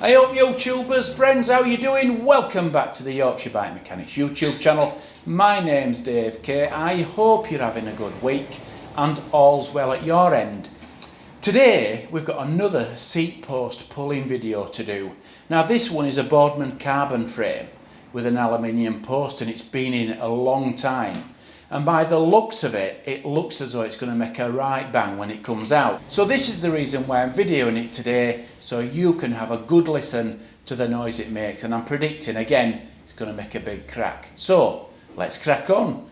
Hey up YouTubers, friends, how you doing? Welcome back to the Yorkshire Bike Mechanics YouTube channel. My name's Dave K. I hope you're having a good week and all's well at your end. Today we've got another seat post pulling video to do. Now this one is a Boardman carbon frame with an aluminium post and it's been in a long time. And by the looks of it, it looks as though it's going to make a right bang when it comes out. So this is the reason why I'm videoing it today, so you can have a good listen to the noise it makes. And I'm predicting, again, it's going to make a big crack. So, let's crack on.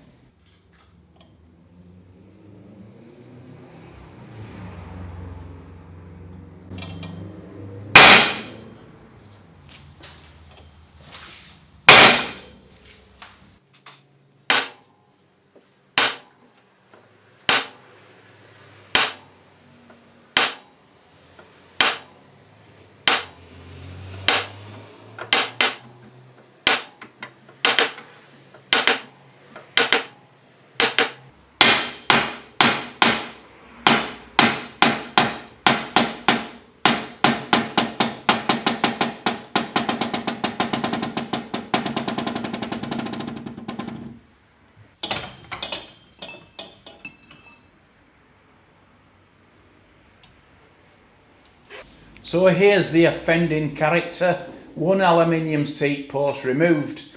So here's the offending character, one aluminium seat post removed.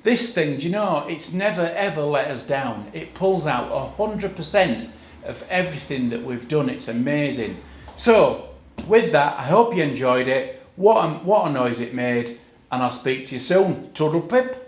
This thing, do you know, it's never ever let us down. It pulls out 100% of everything that we've done. It's amazing. So with that, I hope you enjoyed it. What a noise it made, and I'll speak to you soon. Toodle pip.